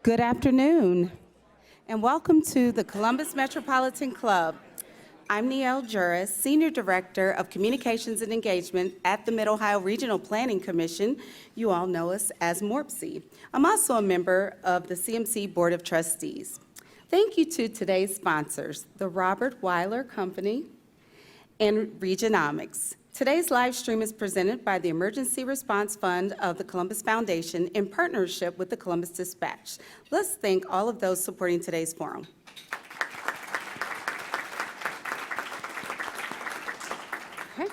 Good afternoon, and welcome to the Columbus Metropolitan Club. I'm Niele Juris, Senior Director of Communications and Engagement at the Mid-Ohio Regional Planning Commission. You all know us as MORPC. I'm also a member of the CMC Board of Trustees. Thank you to today's sponsors, the Robert Weiler Company and Regionomics. Today's live stream is presented by the Emergency Response Fund of the Columbus Foundation in partnership with the Columbus Dispatch. Let's thank all of those supporting today's forum. Okay.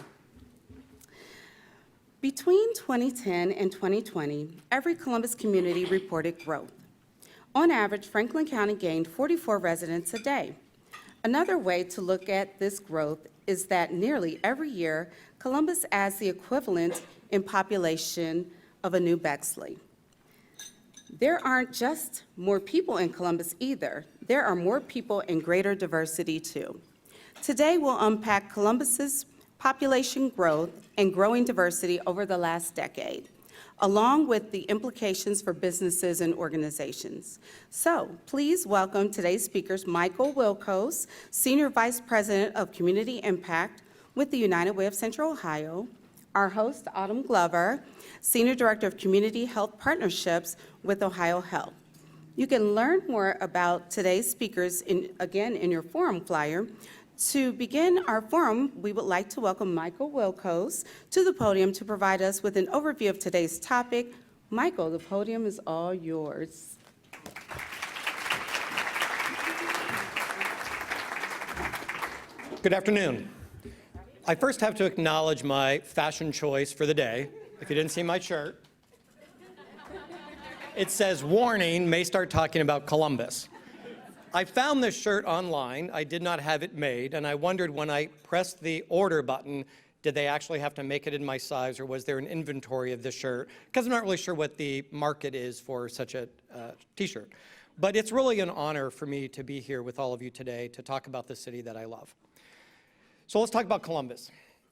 Between 2010 and 2020, every Columbus community reported growth. On average, Franklin County gained 44 residents a day. Another way to look at this growth is that nearly every year, Columbus adds the equivalent in population of a new Bexley. There aren't just more people in Columbus either. There are more people in greater diversity too. Today, we'll unpack Columbus's population growth and growing diversity over the last decade, along with the implications for businesses and organizations. So please welcome today's speakers, Michael Wilkos, Senior Vice President of Community Impact with the United Way of Central Ohio, our host, Autumn Glover, Senior Director of Community Health Partnerships with OhioHealth. You can learn more about today's speakers again in your forum flyer. To begin our forum, we would like to welcome Michael Wilkos to the podium to provide us with an overview of today's topic. Michael, the podium is all yours. Good afternoon. I first have to acknowledge my fashion choice for the day. If you didn't see my shirt, it says, "Warning, may start talking about Columbus." I found this shirt online. I did not have it made, and I wondered when I pressed the order button, did they actually have to make it in my size, or was there an inventory of this shirt? Because I'm not really sure what the market is for such a t-shirt. But it's really an honor for me to be here with all of you today to talk about the city that I love. So let's talk about Columbus.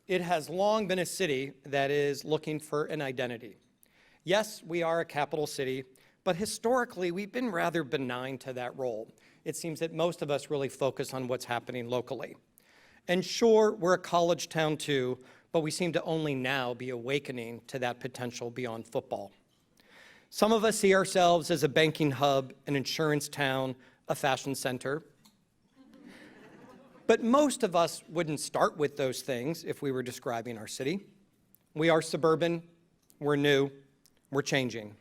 It has long been a city that is looking for an identity. Yes, we are a capital city, but historically, we've been rather benign to that role. It seems that most of us really focus on what's happening locally. And sure, we're a college town too, but we seem to only now be awakening to that potential beyond football. Some of us see ourselves as a banking hub, an insurance town, a fashion center. But most of us wouldn't start with those things if we were describing our city. We are suburban, we're new, we're changing.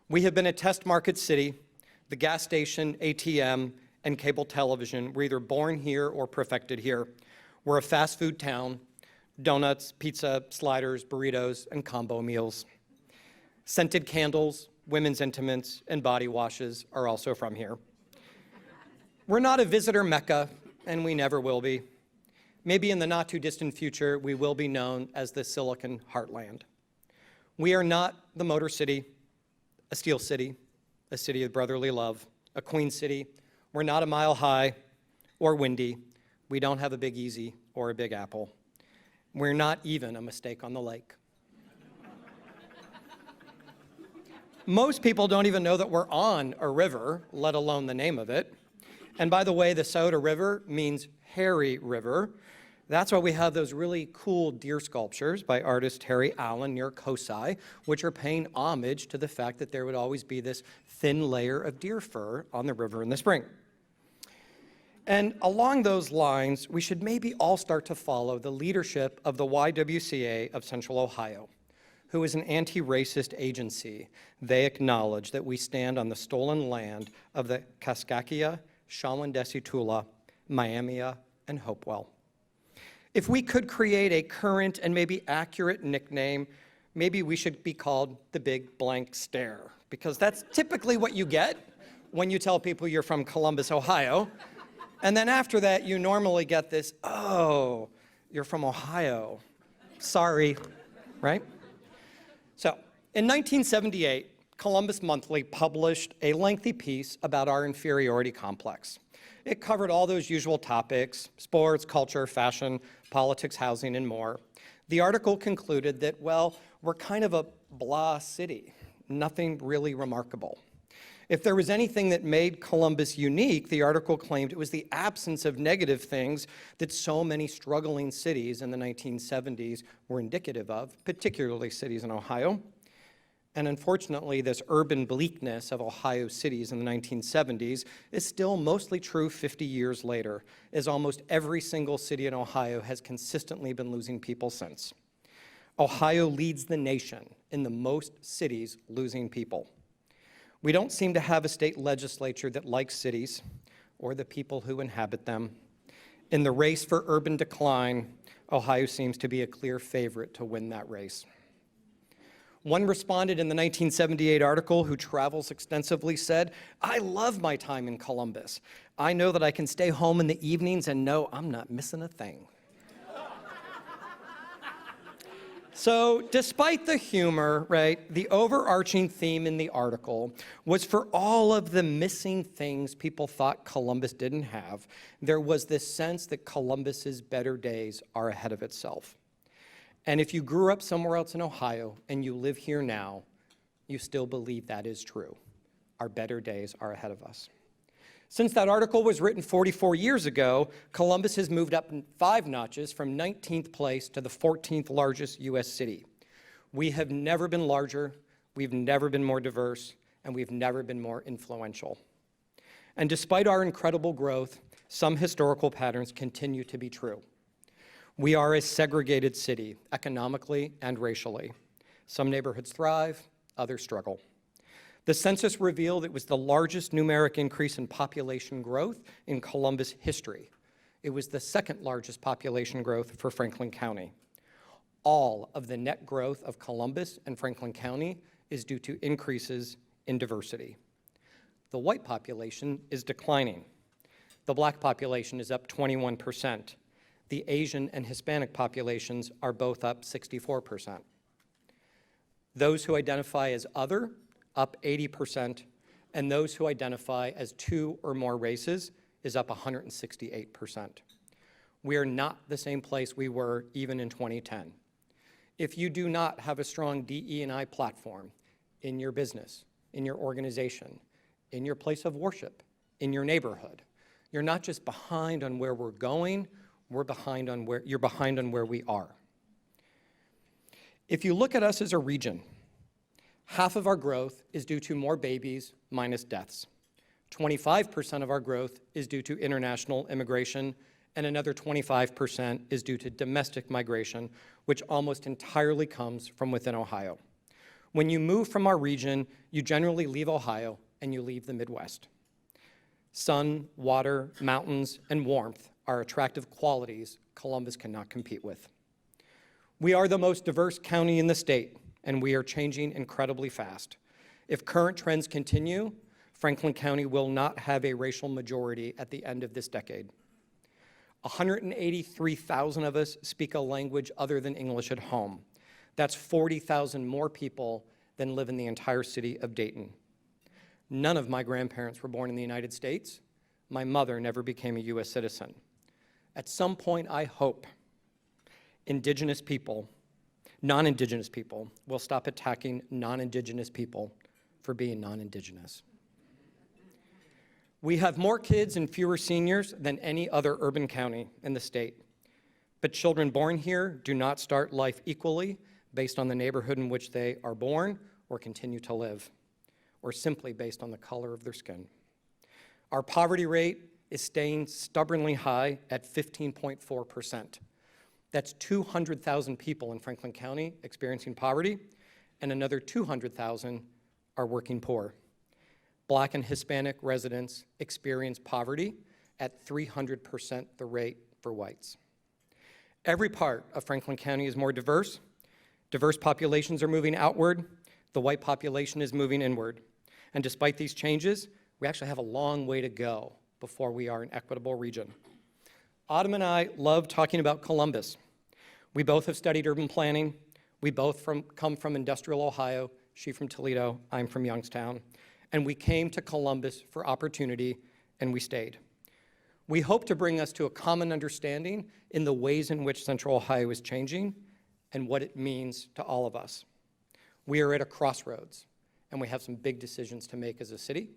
We have been a test market city. The gas station, ATM, and cable television were either born here or perfected here. We're a fast food town, donuts, pizza, sliders, burritos, and combo meals. Scented candles, women's intimates, and body washes are also from here. We're not a visitor mecca, and we never will be. Maybe in the not too distant future, we will be known as the Silicon Heartland. We are not the Motor City, a Steel City, a city of brotherly love, a Queen City. We're not a Mile High or Windy. We don't have a Big Easy or a Big Apple. We're not even a mistake on the lake. Most people don't even know that we're on a river, let alone the name of it. And by the way, the Scioto River means hairy river. That's why we have those really cool deer sculptures by artist Harry Allen near Cosi, which are paying homage to the fact that there would always be this thin layer of deer fur on the river in the spring. And along those lines, we should maybe all start to follow the leadership of the YWCA of Central Ohio, who is an anti-racist agency. They acknowledge that we stand on the stolen land of the Kaskaskia, Shawandesi-Tula, Miamia, and Hopewell. If we could create a current and maybe accurate nickname, maybe we should be called the Big Blank Stare, because that's typically what you get when you tell people you're from Columbus, Ohio. And then after that, you normally get this, "Oh, you're from Ohio. Sorry," right? So in 1978, Columbus Monthly published a lengthy piece about our inferiority complex. It covered all those usual topics: sports, culture, fashion, politics, housing, and more. The article concluded that, well, we're kind of a blah city, nothing really remarkable. If there was anything that made Columbus unique, the article claimed it was the absence of negative things that so many struggling cities in the 1970s were indicative of, particularly cities in Ohio. And unfortunately, this urban bleakness of Ohio cities in the 1970s is still mostly true 50 years later, as almost every single city in Ohio has consistently been losing people since. Ohio leads the nation in the most cities losing people. We don't seem to have a state legislature that likes cities or the people who inhabit them. In the race for urban decline, Ohio seems to be a clear favorite to win that race. One respondent in the 1978 article who travels extensively said, "I love my time in Columbus. I know that I can stay home in the evenings and know I'm not missing a thing." So despite the humor, right, the overarching theme in the article was for all of the missing things people thought Columbus didn't have, there was this sense that Columbus's better days are ahead of itself. And if you grew up somewhere else in Ohio and you live here now, you still believe that is true. Our better days are ahead of us. Since that article was written 44 years ago, Columbus has moved up 5 notches from 19th place to the 14th largest U.S. city. We have never been larger, we've never been more diverse, and we've never been more influential. And despite our incredible growth, some historical patterns continue to be true. We are a segregated city, economically and racially. Some neighborhoods thrive, others struggle. The census revealed it was the largest numeric increase in population growth in Columbus history. It was the second largest population growth for Franklin County. All of the net growth of Columbus and Franklin County is due to increases in diversity. The white population is declining. The black population is up 21%. The Asian and Hispanic populations are both up 64%. Those who identify as other, up 80%, and those who identify as 2 or more races is up 168%. We are not the same place we were even in 2010. If you do not have a strong DE&I platform in your business, in your organization, in your place of worship, in your neighborhood, you're not just behind on where we're going, you're behind on where we are. If you look at us as a region, half of our growth is due to more babies minus deaths. 25% of our growth is due to international immigration, and another 25% is due to domestic migration, which almost entirely comes from within Ohio. When you move from our region, you generally leave Ohio and you leave the Midwest. Sun, water, mountains, and warmth are attractive qualities Columbus cannot compete with. We are the most diverse county in the state, and we are changing incredibly fast. If current trends continue, Franklin County will not have a racial majority at the end of this decade. 183,000 of us speak a language other than English at home. That's 40,000 more people than live in the entire city of Dayton. None of my grandparents were born in the United States. My mother never became a U.S. citizen. At some point, I hope indigenous people, non-indigenous people, will stop attacking non-indigenous people for being non-indigenous. We have more kids and fewer seniors than any other urban county in the state. But children born here do not start life equally based on the neighborhood in which they are born or continue to live, or simply based on the color of their skin. Our poverty rate is staying stubbornly high at 15.4%. That's 200,000 people in Franklin County experiencing poverty, and another 200,000 are working poor. Black and Hispanic residents experience poverty at 300% the rate for whites. Every part of Franklin County is more diverse. Diverse populations are moving outward. The white population is moving inward. And despite these changes, we actually have a long way to go before we are an equitable region. Autumn and I love talking about Columbus. We both have studied urban planning. We both come from industrial Ohio. She from Toledo, I'm from Youngstown. And we came to Columbus for opportunity, and we stayed. We hope to bring us to a common understanding in the ways in which Central Ohio is changing and what it means to all of us. We are at a crossroads, and we have some big decisions to make as a city.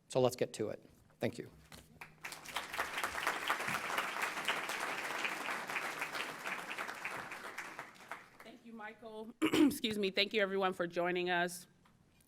So let's get to it. Thank you. Thank you, Michael. Excuse me. Thank you, everyone, for joining us.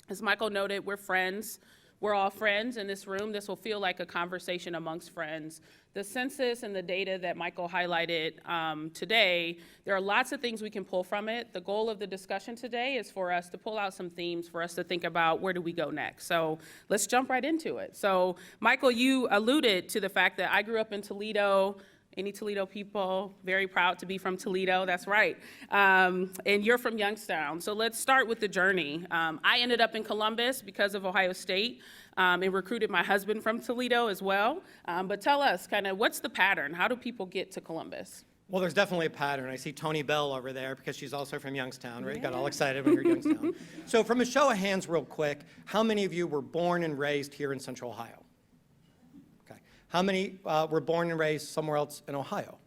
As Michael noted, we're friends. We're all friends in this room. This will feel like a conversation amongst friends. The census and the data that Michael highlighted today, there are lots of things we can pull from it. The goal of the discussion today is for us to pull out some themes for us to think about where do we go next. So let's jump right into it. So Michael, you alluded to the fact that I grew up in Toledo. Any Toledo people? Very proud to be from Toledo, that's right. And you're from Youngstown. So let's start with the journey. I ended up in Columbus because of Ohio State and recruited my husband from Toledo as well. But tell us kind of what's the pattern? How do people get to Columbus? Well, there's definitely a pattern. I see Tony Bell over there because she's also from Youngstown, right? Yeah. Got all excited when you're Youngstown. So from a show of hands real quick, how many of you were born and raised here in Central Ohio? How many were born and raised somewhere else in Ohio?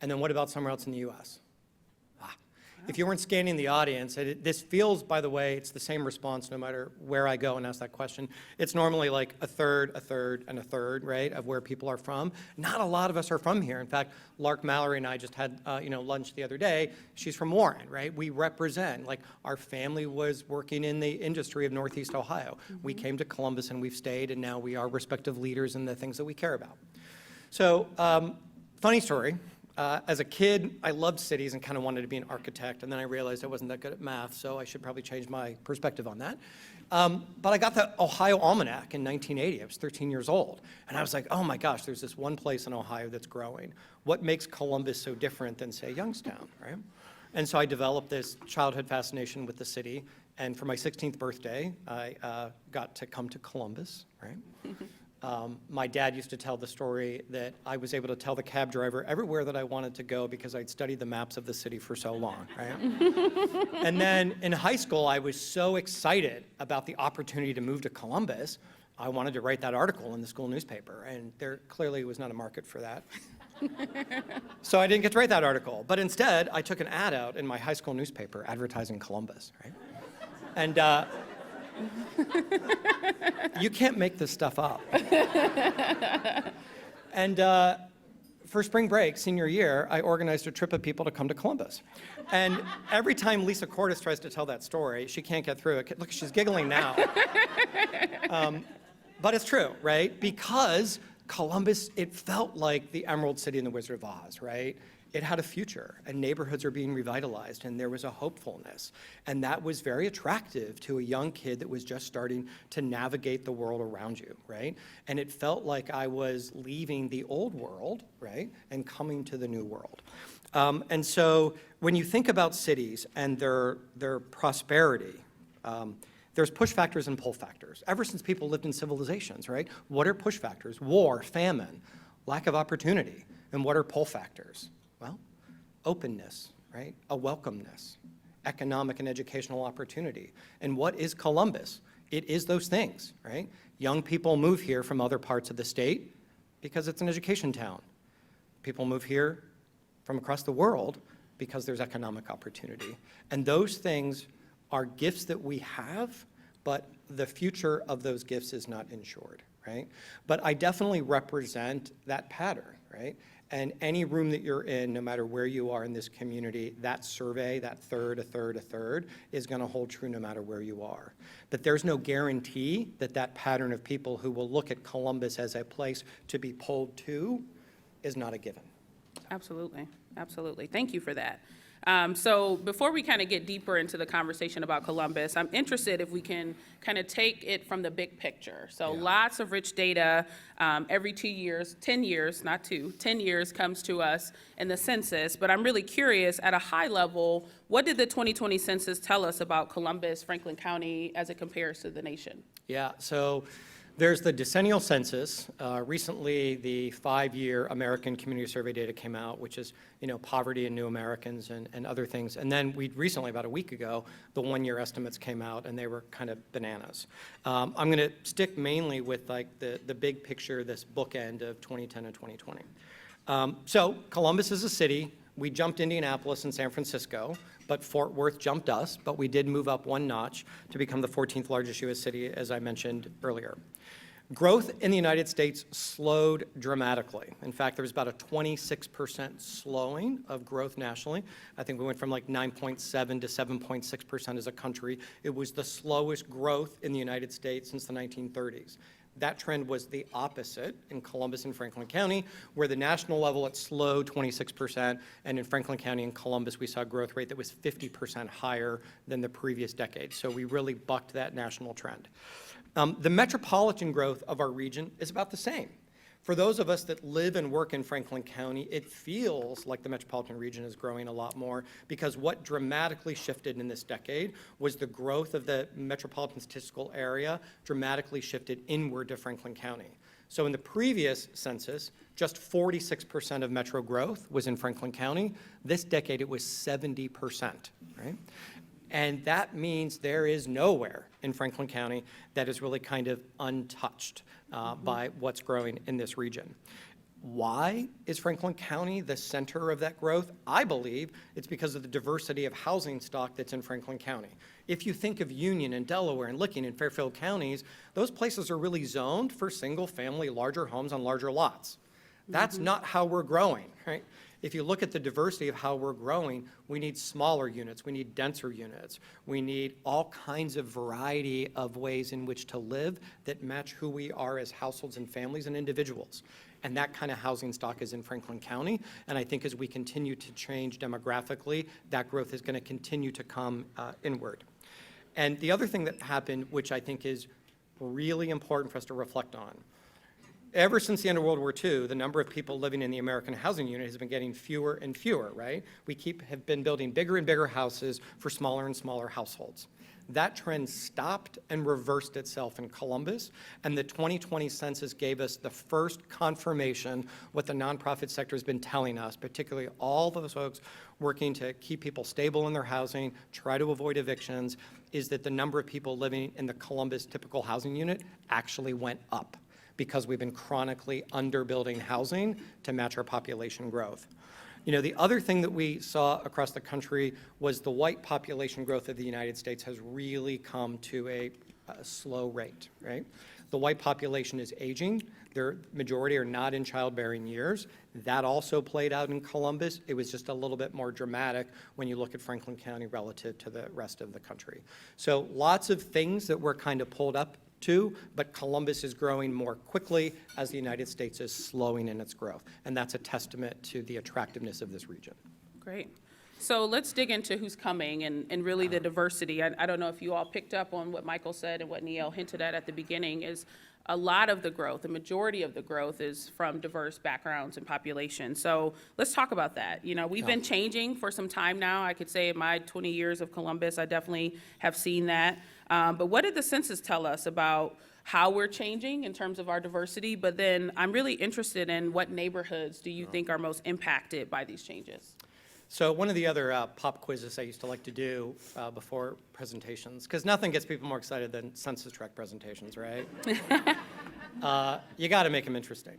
And then what about somewhere else in the U.S.? If you weren't scanning the audience, this feels, by the way, it's the same response no matter where I go and ask that question. It's normally like a third, and a third, right, of where people are from. Not a lot of us are from here. In fact, Lark Mallory and I just had lunch the other day. She's from Warren, right? We represent, like, our family was working in the industry of Northeast Ohio. Mm-hmm. We came to Columbus and we've stayed, and now we are respective leaders in the things that we care about. So, funny story. As a kid, I loved cities and kind of wanted to be an architect, and then I realized I wasn't that good at math, so I should probably change my perspective on that. But I got the Ohio Almanac in 1980. I was 13 years old, and I was like, oh my gosh, there's this one place in Ohio that's growing. What makes Columbus so different than, say, Youngstown, right? And so I developed this childhood fascination with the city, and for my 16th birthday, I got to come to Columbus, right? My dad used to tell the story that I was able to tell the cab driver everywhere that I wanted to go because I'd studied the maps of the city for so long, right? And then in high school, I was so excited about the opportunity to move to Columbus, I wanted to write that article in the school newspaper, and there clearly was not a market for that. So I didn't get to write that article, but instead, I took an ad out in my high school newspaper advertising Columbus, right? And you can't make this stuff up. And for spring break, senior year, I organized a trip of people to come to Columbus. And every time Lisa Cordes tries to tell that story, she can't get through it. Look, she's giggling now. But it's true, right? Because Columbus, it felt like the Emerald City in the Wizard of Oz, right? It had a future, and neighborhoods are being revitalized, and there was a hopefulness. And that was very attractive to a young kid that was just starting to navigate the world around you, right? And it felt like I was leaving the old world, right, and coming to the new world. And so when you think about cities and their prosperity, there's push factors and pull factors. Ever since people lived in civilizations, right? What are push factors? War, famine, lack of opportunity. And what are pull factors? Well, openness, right? A welcomeness, economic and educational opportunity. And what is Columbus? It is those things, right? Young people move here from other parts of the state because it's an education town. People move here from across the world because there's economic opportunity. And those things are gifts that we have, but the future of those gifts is not insured, right? But I definitely represent that pattern, right? And any room that you're in, no matter where you are in this community, that survey, that third, a third, is going to hold true no matter where you are. But there's no guarantee that that pattern of people who will look at Columbus as a place to be pulled to is not a given. Absolutely, absolutely. Thank you for that. So before we kind of get deeper into the conversation about Columbus, I'm interested if we can kind of take it from the big picture. So lots of rich data every 2 years, 10 years, not 2, 10 years comes to us in the census. But I'm really curious, at a high level, what did the 2020 census tell us about Columbus, Franklin County, as it compares to the nation? Yeah, so there's the decennial census. Recently, the 5-year American Community Survey data came out, which is, poverty in new Americans and other things. And then we recently, about a week ago, the 1-year estimates came out, and they were kind of bananas. I'm going to stick mainly with like the big picture, this bookend of 2010 and 2020. So Columbus is a city. We jumped Indianapolis and San Francisco. but Fort Worth jumped us, but we did move up one notch to become the 14th largest U.S. city, as I mentioned earlier. Growth in the United States slowed dramatically. In fact, there was about a 26% slowing of growth nationally. I think we went from like 9.7 to 7.6% as a country. It was the slowest growth in the United States since the 1930s. That trend was the opposite in Columbus and Franklin County, where the national level it slowed 26%, and in Franklin County and Columbus we saw a growth rate that was 50% higher than the previous decade. So we really bucked that national trend. The metropolitan growth of our region is about the same. For those of us that live and work in Franklin County, it feels like the metropolitan region is growing a lot more, because what dramatically shifted in this decade was the growth of the metropolitan statistical area dramatically shifted inward to Franklin County. So in the previous census, just 46% of metro growth was in Franklin County. This decade, it was 70%, right? And that means there is nowhere in Franklin County that is really kind of untouched by what's growing in this region. Why is Franklin County the center of that growth? I believe it's because of the diversity of housing stock that's in Franklin County. If you think of Union and Delaware and Licking and Fairfield counties, those places are really zoned for single-family, larger homes on larger lots. That's not how we're growing, right? If you look at the diversity of how we're growing, we need smaller units, we need denser units, we need all kinds of variety of ways in which to live that match who we are as households and families and individuals. And that kind of housing stock is in Franklin County, and I think as we continue to change demographically, that growth is going to continue to come inward. And the other thing that happened, which I think is really important for us to reflect on, ever since the end of World War II, the number of people living in the American housing unit has been getting fewer and fewer, right? We have been building bigger and bigger houses for smaller and smaller households. That trend stopped and reversed itself in Columbus, and the 2020 census gave us the first confirmation what the nonprofit sector has been telling us, particularly all those folks working to keep people stable in their housing, try to avoid evictions, is that the number of people living in the Columbus typical housing unit actually went up, because we've been chronically underbuilding housing to match our population growth. You know, the other thing that we saw across the country was the white population growth of the United States has really come to a slow rate, right? The white population is aging. Their majority are not in childbearing years. That also played out in Columbus. It was just a little bit more dramatic when you look at Franklin County relative to the rest of the country. So lots of things that were kind of pulled up to, but Columbus is growing more quickly as the United States is slowing in its growth. And that's a testament to the attractiveness of this region. Great. So let's dig into who's coming and really the diversity. I don't know if you all picked up on what Michael said and what Neil hinted at the beginning, is a lot of the growth, the majority of the growth is from diverse backgrounds and populations. So let's talk about that. You know, we've been changing for some time now. I could say in my 20 years of Columbus, I definitely have seen that. But what did the census tell us about how we're changing in terms of our diversity? But then I'm really interested in what neighborhoods do you think are most impacted by these changes? So one of the other pop quizzes I used to like to do before presentations, because nothing gets people more excited than census tract presentations, right? You got to make them interesting.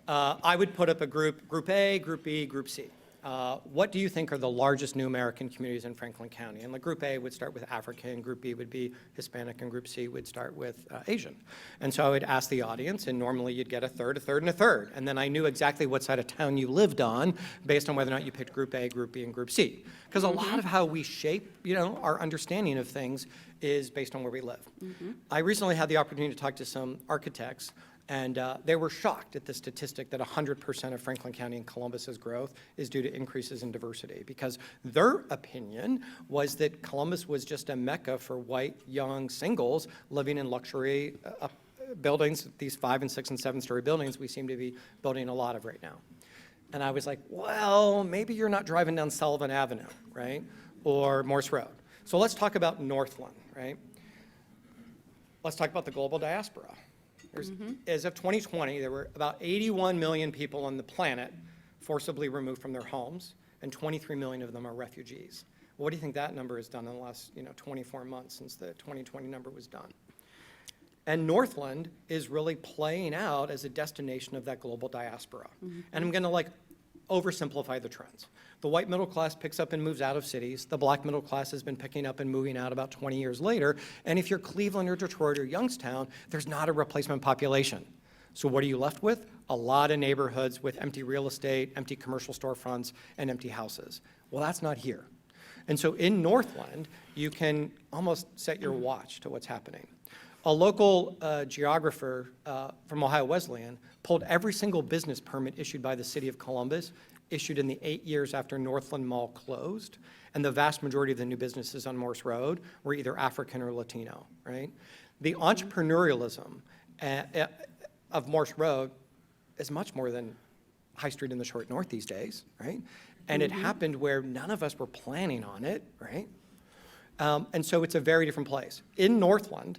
I would put up a group A, Group B, Group C. What do you think are the largest new American communities in Franklin County? And the Group A would start with African, Group B would be Hispanic, and Group C would start with Asian. And so I would ask the audience, and normally you'd get a third, and a third. And then I knew exactly what side of town you lived on based on whether or not you picked Group A, Group B, and Group C. Because a lot of how we shape, you know, our understanding of things is based on where we live. I recently had the opportunity to talk to some architects, and they were shocked at the statistic that 100% of Franklin County and Columbus's growth is due to increases in diversity, because their opinion was that Columbus was just a mecca for white, young singles living in luxury buildings, these 5- and 6- and 7-story buildings we seem to be building a lot of right now. And I was like, well, maybe you're not driving down Sullivan Avenue, right, or Morse Road. So let's talk about Northland, right? Let's talk about the global diaspora. As of 2020, there were about 81 million people on the planet forcibly removed from their homes, and 23 million of them are refugees. Well, what do you think that number has done in the last 24 months since the 2020 number was done? And Northland is really playing out as a destination of that global diaspora. And I'm going to oversimplify the trends. The white middle class picks up and moves out of cities. The black middle class has been picking up and moving out about 20 years later. And if you're Cleveland or Detroit or Youngstown, there's not a replacement population. So what are you left with? A lot of neighborhoods with empty real estate, empty commercial storefronts, and empty houses. Well, that's not here. And so in Northland, you can almost set your watch to what's happening. A local geographer from Ohio Wesleyan pulled every single business permit issued by the city of Columbus, issued in the 8 years after Northland Mall closed, and the vast majority of the new businesses on Morse Road were either African or Latino, right? The entrepreneurialism of Morse Road is much more than High Street in the Short North these days, right? And it happened where none of us were planning on it, right? And so it's a very different place. In Northland,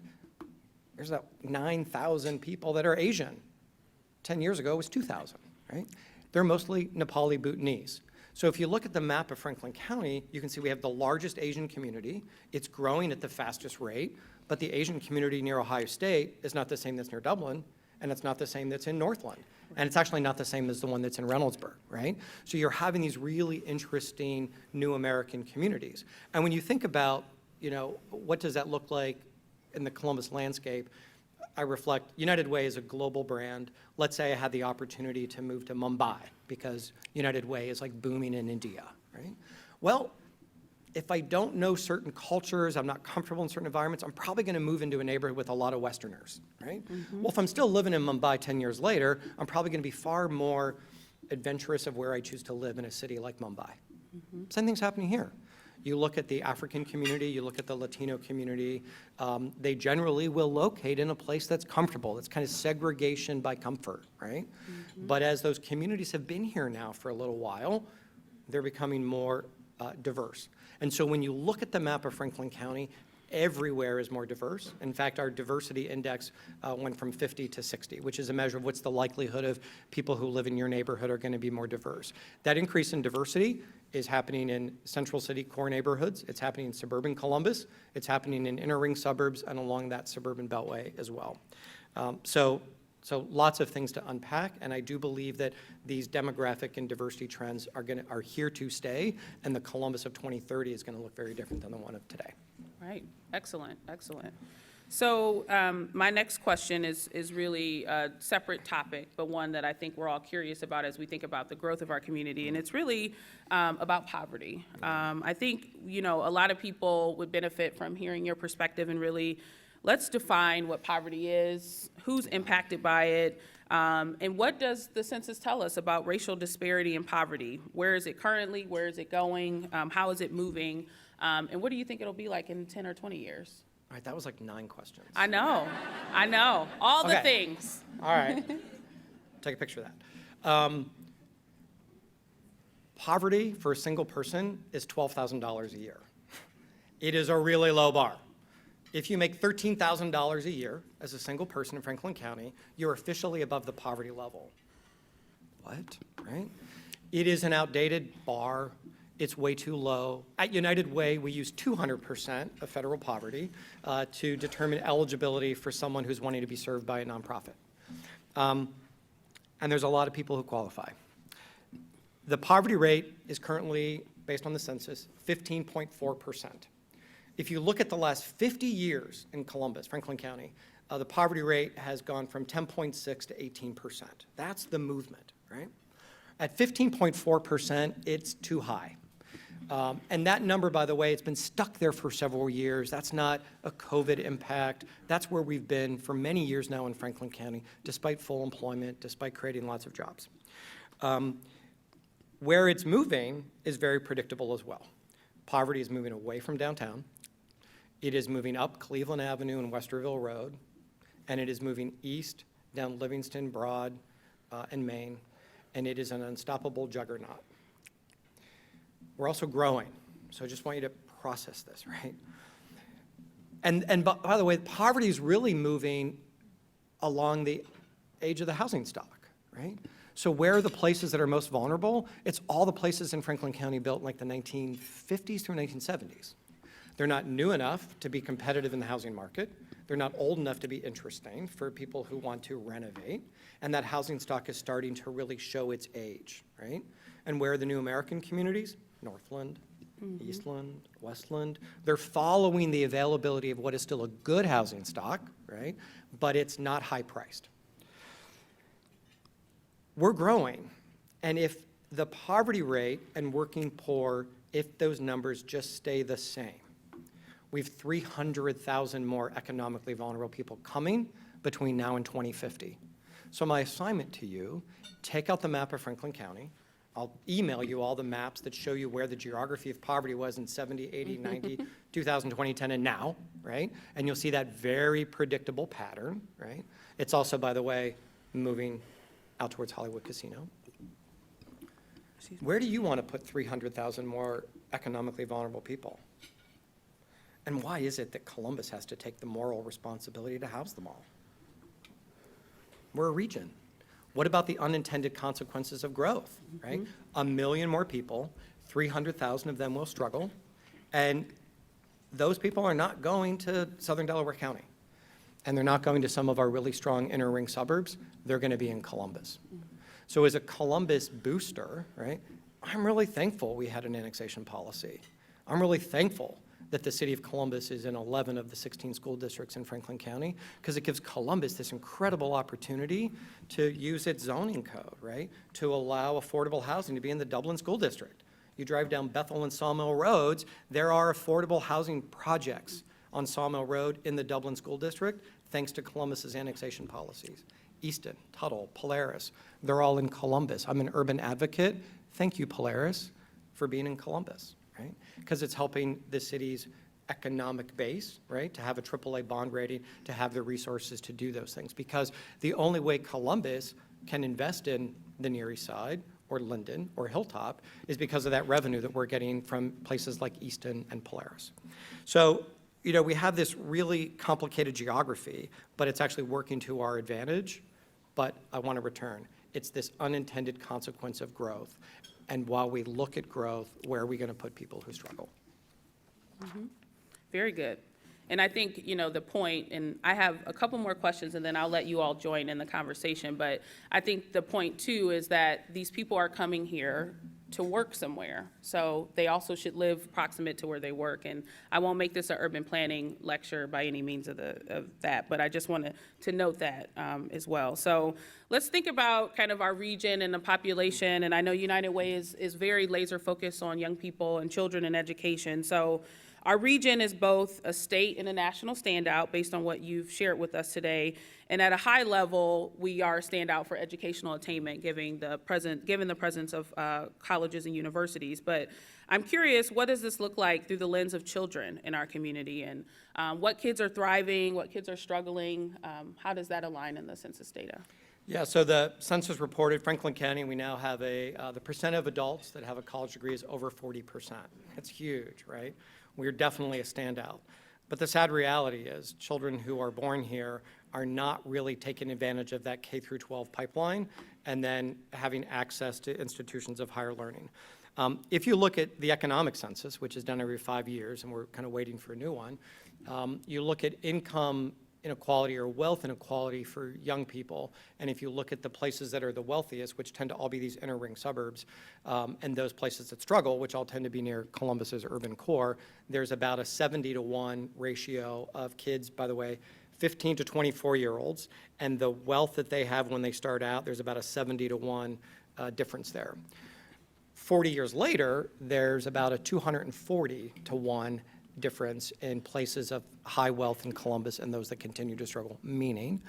there's about 9,000 people that are Asian. 10 years ago, it was 2,000, right? They're mostly Nepali Bhutanese. So if you look at the map of Franklin County, you can see we have the largest Asian community. It's growing at the fastest rate, but the Asian community near Ohio State is not the same that's near Dublin, and it's not the same that's in Northland. And it's actually not the same as the one that's in Reynoldsburg, right? So you're having these really interesting new American communities. And when you think about, what does that look like in the Columbus landscape, I reflect, United Way is a global brand. Let's say I had the opportunity to move to Mumbai because United Way is like booming in India, right? Well, if I don't know certain cultures, I'm not comfortable in certain environments, I'm probably going to move into a neighborhood with a lot of Westerners, right? Well, if I'm still living in Mumbai 10 years later, I'm probably going to be far more adventurous of where I choose to live in a city like Mumbai. Same thing's happening here. You look at the African community, you look at the Latino community, they generally will locate in a place that's comfortable. It's kind of segregation by comfort, right? But as those communities have been here now for a little while, they're becoming more diverse. And so when you look at the map of Franklin County, everywhere is more diverse. In fact, our diversity index went from 50 to 60, which is a measure of what's the likelihood of people who live in your neighborhood are going to be more diverse. That increase in diversity is happening in central city core neighborhoods. It's happening in suburban Columbus. It's happening in inner ring suburbs and along that suburban beltway as well. So lots of things to unpack, and I do believe that these demographic and diversity trends are here to stay, and the Columbus of 2030 is going to look very different than the one of today. Right, excellent, excellent. So my next question is really a separate topic, but one that I think we're all curious about as we think about the growth of our community, and it's really about poverty. I think, a lot of people would benefit from hearing your perspective, and really, let's define what poverty is, who's impacted by it, and what does the census tell us about racial disparity and poverty? Where is it currently? Where is it going? How is it moving? And what do you think it'll be like in 10 or 20 years? All right, that was like 9 questions. I know, all the things. All right, take a picture of that. Poverty for a single person is $12,000 a year. It is a really low bar. If you make $13,000 a year as a single person in Franklin County, you're officially above the poverty level. What, right? It is an outdated bar. It's way too low. At United Way, we use 200% of federal poverty to determine eligibility for someone who's wanting to be served by a nonprofit. And there's a lot of people who qualify. The poverty rate is currently, based on the census, 15.4%. If you look at the last 50 years in Columbus, Franklin County, the poverty rate has gone from 10.6 to 18%. That's the movement, right? At 15.4%, it's too high. And that number, by the way, it's been stuck there for several years. That's not a COVID impact. That's where we've been for many years now in Franklin County, despite full employment, despite creating lots of jobs. Where it's moving is very predictable as well. Poverty is moving away from downtown. It is moving up Cleveland Avenue and Westerville Road, and it is moving east down Livingston, Broad, and Main, and it is an unstoppable juggernaut. We're also growing, so I just want you to process this, right? And by the way, poverty is really moving along the age of the housing stock, right? So where are the places that are most vulnerable? It's all the places in Franklin County built in like the 1950s through 1970s. They're not new enough to be competitive in the housing market. They're not old enough to be interesting for people who want to renovate. And that housing stock is starting to really show its age, right? And where are the new American communities? Northland, Eastland, Westland. They're following the availability of what is still a good housing stock, right? But it's not high priced. We're growing. And if the poverty rate and working poor, if those numbers just stay the same, we have 300,000 more economically vulnerable people coming between now and 2050. So my assignment to you, take out the map of Franklin County. I'll email you all the maps that show you where the geography of poverty was in 70, 80, 90, 2000, 2010, and now, right? And you'll see that very predictable pattern, right? It's also, by the way, moving out towards Hollywood Casino. Where do you want to put 300,000 more economically vulnerable people? And why is it that Columbus has to take the moral responsibility to house them all? We're a region. What about the unintended consequences of growth, right? 1 million more people, 300,000 of them will struggle, and those people are not going to Southern Delaware County, and they're not going to some of our really strong inner ring suburbs. They're going to be in Columbus. So as a Columbus booster, right, I'm really thankful we had an annexation policy. I'm really thankful that the city of Columbus is in 11 of the 16 school districts in Franklin County, because it gives Columbus this incredible opportunity to use its zoning code, right, to allow affordable housing to be in the Dublin School District. You drive down Bethel and Sawmill Roads, there are affordable housing projects on Sawmill Road in the Dublin School District, thanks to Columbus's annexation policies. Easton, Tuttle, Polaris, they're all in Columbus. I'm an urban advocate. Thank you, Polaris, for being in Columbus, right? Because it's helping the city's economic base, right, to have a AAA bond rating, to have the resources to do those things. Because the only way Columbus can invest in the Near East Side or Linden or Hilltop is because of that revenue that we're getting from places like Easton and Polaris. So, you know, we have this really complicated geography, but it's actually working to our advantage. But I want to return. It's this unintended consequence of growth. And while we look at growth, where are we going to put people who struggle? Very good. And I think, you know, the point, and I have a couple more questions, and then I'll let you all join in the conversation. But I think the point, too, is that these people are coming here to work somewhere. So they also should live proximate to where they work. And I won't make this an urban planning lecture by any means of that, but I just wanted to note that as well. So let's think about kind of our region and the population. And I know United Way is very laser focused on young people and children and education. So our region is both a state and a national standout based on what you've shared with us today. And at a high level, we are a standout for educational attainment, given the presence of colleges and universities. But I'm curious, what does this look like through the lens of children in our community? And what kids are thriving, what kids are struggling? How does that align in the census data? Yeah, so the census reported Franklin County, we now have the percent of adults that have a college degree is over 40%. That's huge, right? We're definitely a standout. But the sad reality is children who are born here are not really taking advantage of that K through 12 pipeline and then having access to institutions of higher learning. If you look at the economic census, which is done every 5 years, and we're kind of waiting for a new one, you look at income inequality or wealth inequality for young people. And if you look at the places that are the wealthiest, which tend to all be these inner ring suburbs, and those places that struggle, which all tend to be near Columbus's urban core, there's about a 70-to-1 ratio of kids, by the way, 15 to 24-year-olds, and the wealth that they have when they start out, there's about a 70-to-1 difference there. 40 years later, there's about a 240-to-1 difference in places of high wealth in Columbus and those that continue to struggle, meaning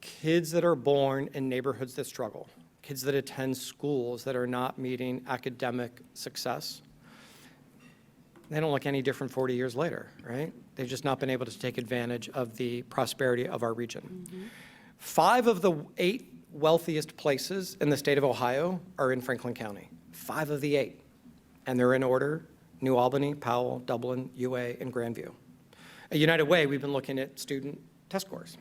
kids that are born in neighborhoods that struggle, kids that attend schools that are not meeting academic success, they don't look any different 40 years later, right? They've just not been able to take advantage of the prosperity of our region. 5 of the 8 wealthiest places in the state of Ohio are in Franklin County. 5 of the 8, and they're in order: New Albany, Powell, Dublin, UA, and Grandview. At United Way, we've been looking at student test scores.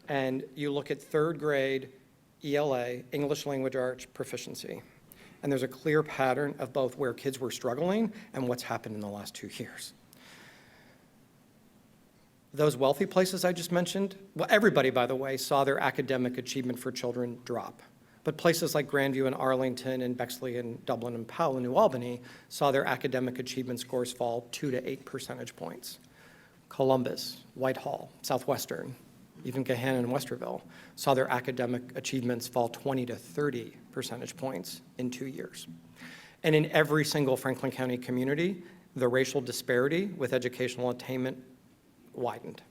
And you look at 3rd grade ELA, English Language Arts proficiency. And there's a clear pattern of both where kids were struggling and what's happened in the last 2 years. Those wealthy places I just mentioned, well, everybody, by the way, saw their academic achievement for children drop. But places like Grandview and Arlington and Bexley and Dublin and Powell and New Albany saw their academic achievement scores fall 2 to 8 percentage points. Columbus, Whitehall, Southwestern, even Gahanna and Westerville saw their academic achievements fall 20 to 30 percentage points in 2 years. And in every single Franklin County community, the racial disparity with educational attainment widened.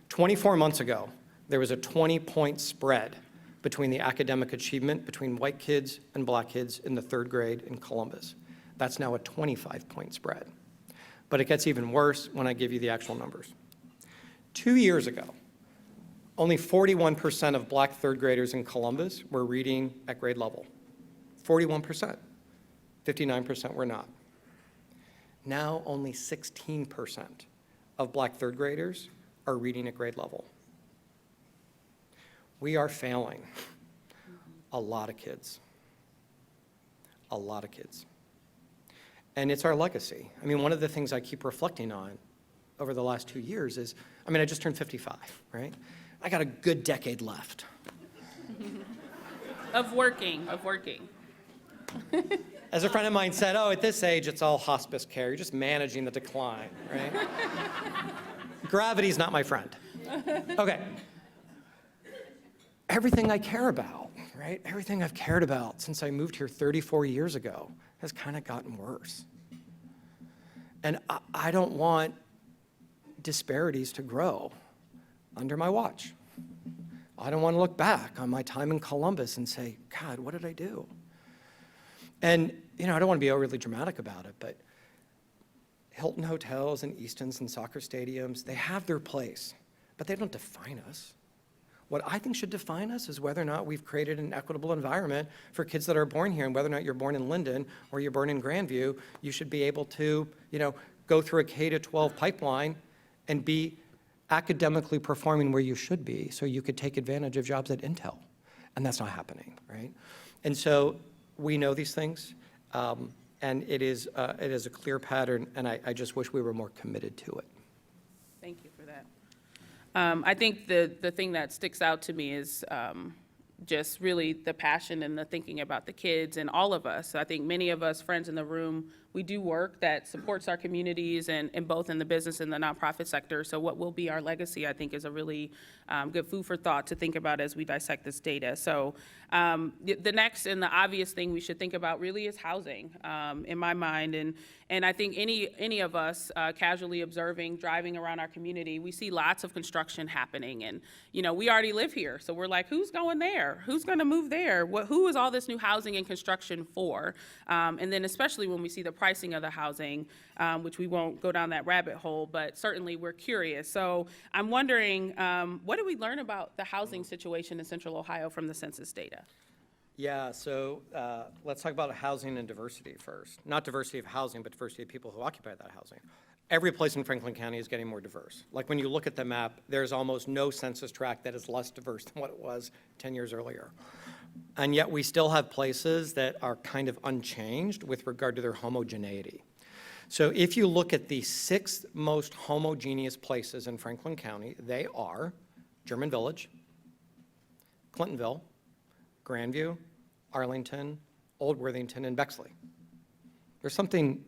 24 months ago, there was a 20-point spread between the academic achievement between white kids and black kids in the 3rd grade in Columbus. That's now a 25-point spread. But it gets even worse when I give you the actual numbers. 2 years ago, only 41% of black 3rd graders in Columbus were reading at grade level. 41%. 59% were not. Now only 16% of black 3rd graders are reading at grade level. We are failing a lot of kids. A lot of kids. And it's our legacy. I mean, one of the things I keep reflecting on over the last 2 years is, I just turned 55, right? I got a good decade left. Of working. As a friend of mine said, oh, at this age, it's all hospice care. You're just managing the decline, right? Gravity's not my friend. Okay. Everything I care about, right? Everything I've cared about since I moved here 34 years ago has kind of gotten worse. And I don't want disparities to grow under my watch. I don't want to look back on my time in Columbus and say, God, what did I do? And, I don't want to be overly dramatic about it, but Hilton hotels and Eastons and soccer stadiums, they have their place, but they don't define us. What I think should define us is whether or not we've created an equitable environment for kids that are born here, and whether or not you're born in Linden or you're born in Grandview, you should be able to, go through a K-12 pipeline and be academically performing where you should be, so you could take advantage of jobs at Intel. And that's not happening, right? And so we know these things, and it is a clear pattern, and I just wish we were more committed to it. Thank you for that. I think the thing that sticks out to me is just really the passion and the thinking about the kids and all of us. I think many of us friends in the room, we do work that supports our communities and both in the business and the nonprofit sector. So what will be our legacy, I think, is a really good food for thought to think about as we dissect this data. So the next and the obvious thing we should think about really is housing, in my mind. And I think any of us casually observing, driving around our community, we see lots of construction happening. And, we already live here. So we're like, who's going there? Who's going to move there? Who is all this new housing and construction for? And then especially when we see the pricing of the housing, which we won't go down that rabbit hole, but certainly we're curious. So I'm wondering, what did we learn about the housing situation in Central Ohio from the census data? Yeah, so let's talk about housing and diversity first. Not diversity of housing, but diversity of people who occupy that housing. Every place in Franklin County is getting more diverse. Like when you look at the map, there's almost no census tract that is less diverse than what it was 10 years earlier. And yet we still have places that are kind of unchanged with regard to their homogeneity. So if you look at the 6 most homogeneous places in Franklin County, they are German Village, Clintonville, Grandview, Arlington, Old Worthington, and Bexley. There's something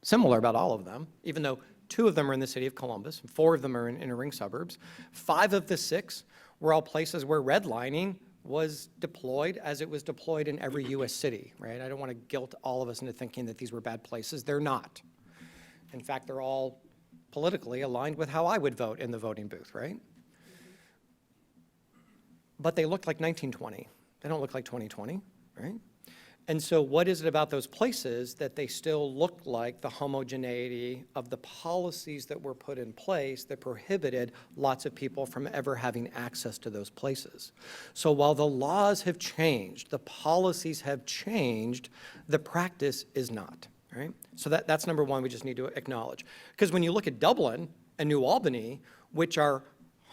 similar about all of them, even though 2 of them are in the city of Columbus, and 4 of them are in inner ring suburbs. 5 of the 6 were all places where redlining was deployed as it was deployed in every U.S. city, right? I don't want to guilt all of us into thinking that these were bad places. They're not. In fact, they're all politically aligned with how I would vote in the voting booth, right? But they look like 1920. They don't look like 2020, right? And so what is it about those places that they still look like the homogeneity of the policies that were put in place that prohibited lots of people from ever having access to those places? So while the laws have changed, the policies have changed, the practice is not, right? So that's number one we just need to acknowledge. Because when you look at Dublin and New Albany, which are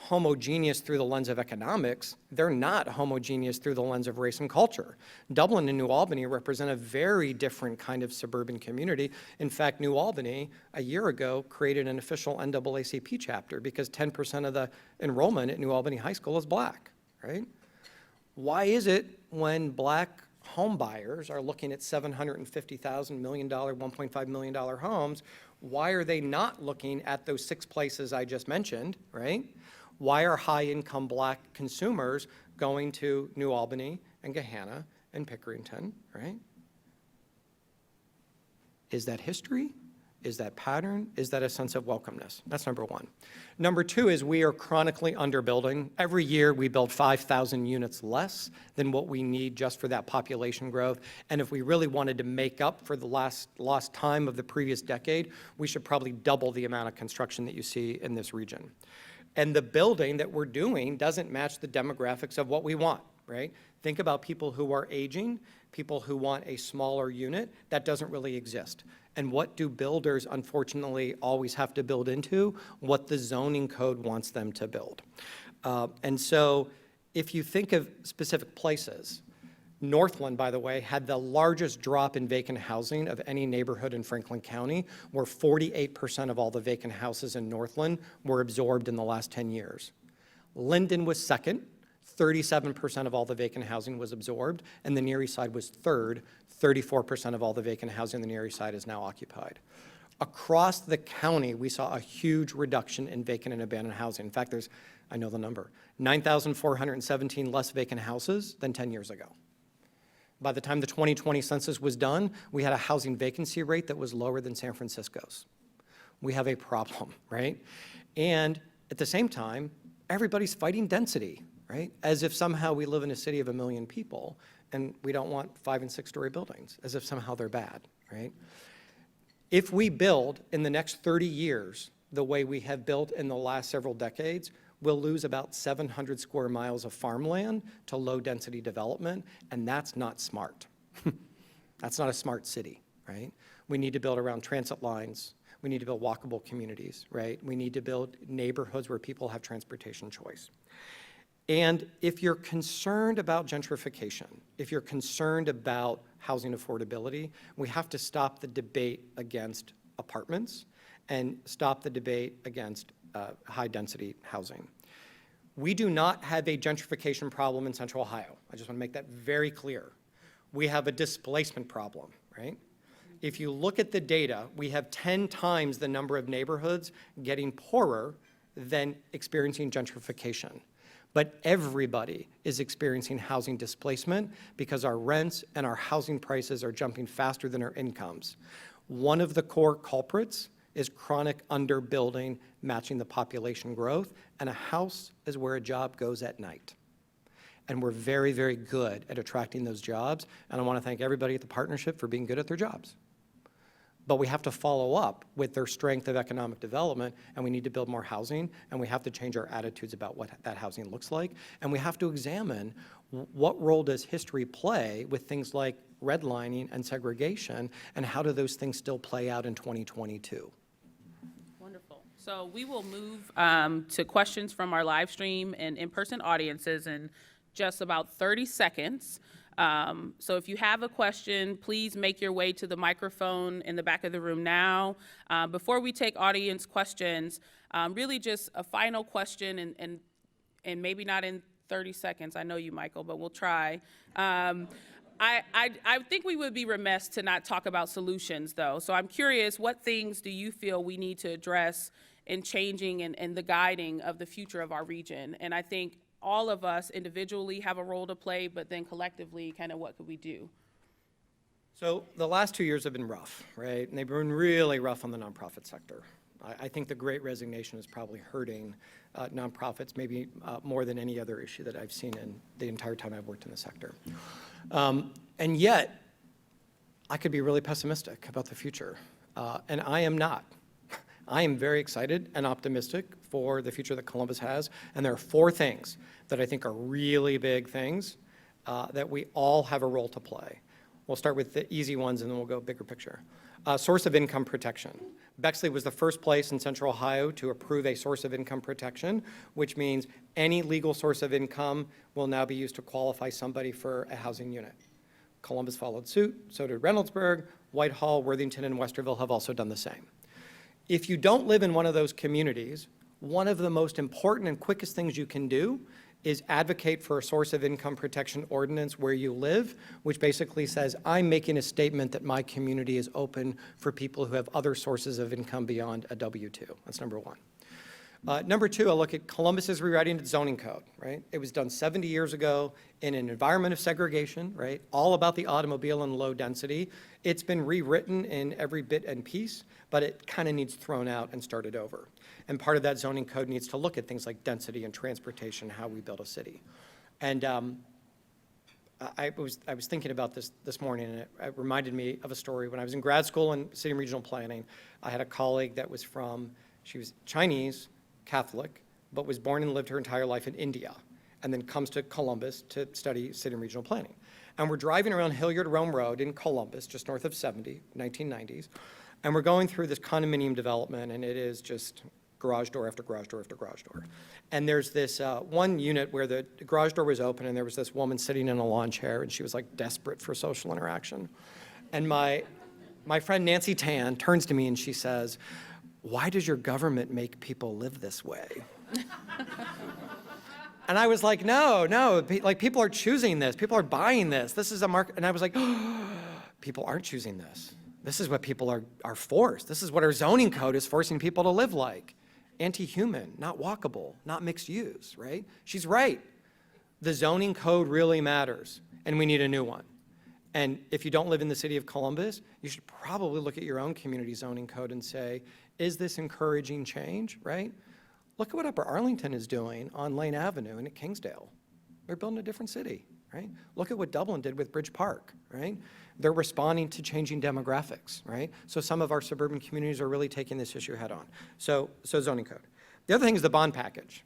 homogeneous through the lens of economics, they're not homogeneous through the lens of race and culture. Dublin and New Albany represent a very different kind of suburban community. In fact, New Albany, a year ago, created an official NAACP chapter because 10% of the enrollment at New Albany High School is black, right? Why is it when black home buyers are looking at $750,000 million, $1.5 million homes, why are they not looking at those 6 places I just mentioned, right? Why are high-income black consumers going to New Albany and Gahanna and Pickerington, right? Is that history? Is that pattern? Is that a sense of welcomeness? That's number one. Number two is we are chronically underbuilding. Every year we build 5,000 units less than what we need just for that population growth. And if we really wanted to make up for the lost time of the previous decade, we should probably double the amount of construction that you see in this region. And the building that we're doing doesn't match the demographics of what we want, right? Think about people who are aging, people who want a smaller unit. That doesn't really exist. And what do builders, unfortunately, always have to build into? What the zoning code wants them to build. And so if you think of specific places, Northland, by the way, had the largest drop in vacant housing of any neighborhood in Franklin County, where 48% of all the vacant houses in Northland were absorbed in the last 10 years. Linden was second. 37% of all the vacant housing was absorbed, and the Near East Side was third. 34% of all the vacant housing in the Near East Side is now occupied. Across the county, we saw a huge reduction in vacant and abandoned housing. In fact, there's, I know the number, 9,417 less vacant houses than 10 years ago. By the time the 2020 census was done, we had a housing vacancy rate that was lower than San Francisco's. We have a problem, right? And at the same time, everybody's fighting density, right? As if somehow we live in a city of 1 million people and we don't want 5- and 6-story buildings, as if somehow they're bad, right? If we build in the next 30 years the way we have built in the last several decades, we'll lose about 700 square miles of farmland to low-density development, and that's not smart. That's not a smart city, right? We need to build around transit lines. We need to build walkable communities, right? We need to build neighborhoods where people have transportation choice. And if you're concerned about gentrification, if you're concerned about housing affordability, we have to stop the debate against apartments and stop the debate against high-density housing. We do not have a gentrification problem in Central Ohio. I just want to make that very clear. We have a displacement problem, right? If you look at the data, we have 10 times the number of neighborhoods getting poorer than experiencing gentrification. But everybody is experiencing housing displacement because our rents and our housing prices are jumping faster than our incomes. One of the core culprits is chronic underbuilding matching the population growth, and a house is where a job goes at night. And we're very, very good at attracting those jobs, and I want to thank everybody at the partnership for being good at their jobs. But we have to follow up with their strength of economic development, and we need to build more housing, and we have to change our attitudes about what that housing looks like, and we have to examine what role does history play with things like redlining and segregation, and how do those things still play out in 2022? Wonderful. So we will move to questions from our live stream and in-person audiences in just about 30 seconds. So if you have a question, please make your way to the microphone in the back of the room now. Before we take audience questions, really just a final question, and maybe not in 30 seconds. I know you, Michael, but we'll try. I think we would be remiss to not talk about solutions, though. So I'm curious, what things do you feel we need to address in changing and the guiding of the future of our region? And I think all of us individually have a role to play, but then collectively, kind of what could we do? So the last 2 years have been rough, right? And they've been really rough on the nonprofit sector. I think the Great Resignation is probably hurting nonprofits maybe more than any other issue that I've seen in the entire time I've worked in the sector. And yet, I could be really pessimistic about the future, and I am not. I am very excited and optimistic for the future that Columbus has, and there are 4 things that I think are really big things that we all have a role to play. We'll start with the easy ones, and then we'll go bigger picture. Source of income protection. Bexley was the first place in Central Ohio to approve a source of income protection, which means any legal source of income will now be used to qualify somebody for a housing unit. Columbus followed suit, so did Reynoldsburg, Whitehall, Worthington, and Westerville have also done the same. If you don't live in one of those communities, one of the most important and quickest things you can do is advocate for a source of income protection ordinance where you live, which basically says, I'm making a statement that my community is open for people who have other sources of income beyond a W-2. That's number one. Number two, I'll look at Columbus's rewriting its zoning code, right? It was done 70 years ago in an environment of segregation, right? All about the automobile and low density. It's been rewritten in every bit and piece, but it kind of needs thrown out and started over. And part of that zoning code needs to look at things like density and transportation, how we build a city. And I was thinking about this morning, and it reminded me of a story. When I was in grad school in city and regional planning, I had a colleague that was she was Chinese, Catholic, but was born and lived her entire life in India, and then comes to Columbus to study city and regional planning. And we're driving around Hilliard Rome Road in Columbus, just north of 70, 1990s, and we're going through this condominium development, and it is just garage door after garage door after garage door. And there's this one unit where the garage door was open, and there was this woman sitting in a lawn chair, and she was like desperate for social interaction. And my friend Nancy Tan turns to me and she says, "Why does your government make people live this way?" And I was like, no, like people are choosing this. People are buying this. This is a market. And I was like, oh, people aren't choosing this. This is what people are forced. This is what our zoning code is forcing people to live like. Anti-human, not walkable, not mixed use, right? She's right. The zoning code really matters, and we need a new one. And if you don't live in the city of Columbus, you should probably look at your own community zoning code and say, is this encouraging change, right? Look at what Upper Arlington is doing on Lane Avenue and at Kingsdale. They're building a different city, right? Look at what Dublin did with Bridge Park, right? They're responding to changing demographics, right? So some of our suburban communities are really taking this issue head on. So zoning code. The other thing is the bond package.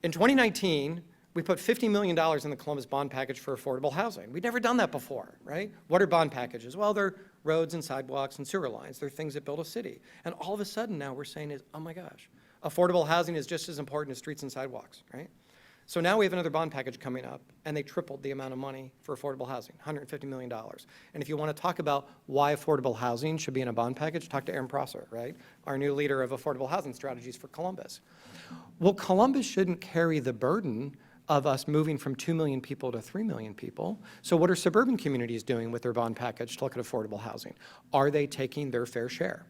In 2019, we put $50 million in the Columbus bond package for affordable housing. We'd never done that before, right? What are bond packages? Well, they're roads and sidewalks and sewer lines. They're things that build a city. And all of a sudden now we're saying oh my gosh, affordable housing is just as important as streets and sidewalks, right? So now we have another bond package coming up, and they tripled the amount of money for affordable housing, $150 million. And if you want to talk about why affordable housing should be in a bond package, talk to Aaron Prosser, right? Our new leader of affordable housing strategies for Columbus. Well, Columbus shouldn't carry the burden of us moving from 2 million people to 3 million people. So what are suburban communities doing with their bond package to look at affordable housing? Are they taking their fair share?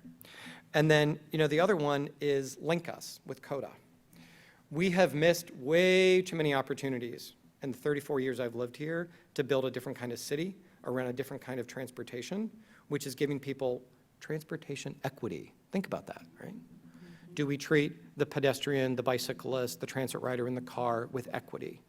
And then, the other one is Link Us with CODA. We have missed way too many opportunities in the 34 years I've lived here to build a different kind of city around a different kind of transportation, which is giving people transportation equity. Think about that, right? Do we treat the pedestrian, the bicyclist, the transit rider in the car with equity?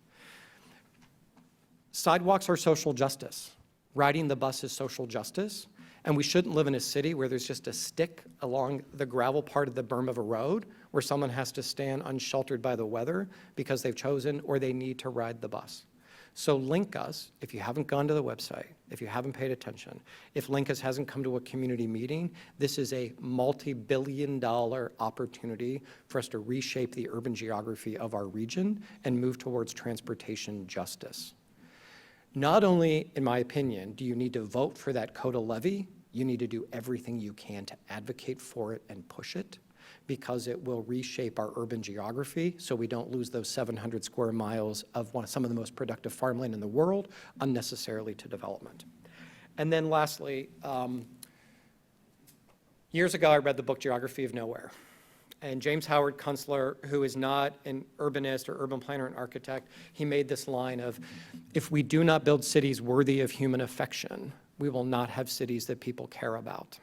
Sidewalks are social justice. Riding the bus is social justice. And we shouldn't live in a city where there's just a stick along the gravel part of the berm of a road where someone has to stand unsheltered by the weather because they've chosen or they need to ride the bus. So Link Us, if you haven't gone to the website, if you haven't paid attention, if Link Us hasn't come to a community meeting, this is a multi-billion-dollar opportunity for us to reshape the urban geography of our region and move towards transportation justice. Not only, in my opinion, do you need to vote for that CODA levy, you need to do everything you can to advocate for it and push it, because it will reshape our urban geography so we don't lose those 700 square miles of some of the most productive farmland in the world unnecessarily to development. And then lastly, years ago I read the book Geography of Nowhere. And James Howard Kunstler, who is not an urbanist or urban planner and architect, he made this line of, if we do not build cities worthy of human affection, we will not have cities that people care about.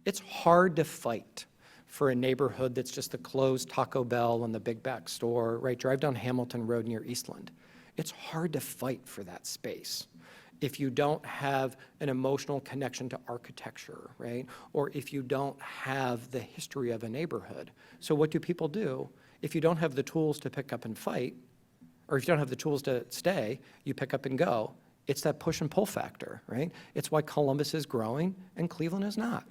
It's hard to fight for a neighborhood that's just the closed Taco Bell and the Big Back store, right? Drive down Hamilton Road near Eastland. It's hard to fight for that space if you don't have an emotional connection to architecture, right? Or if you don't have the history of a neighborhood. So what do people do? If you don't have the tools to pick up and fight, or if you don't have the tools to stay, you pick up and go. It's that push and pull factor, right? It's why Columbus is growing and Cleveland is not.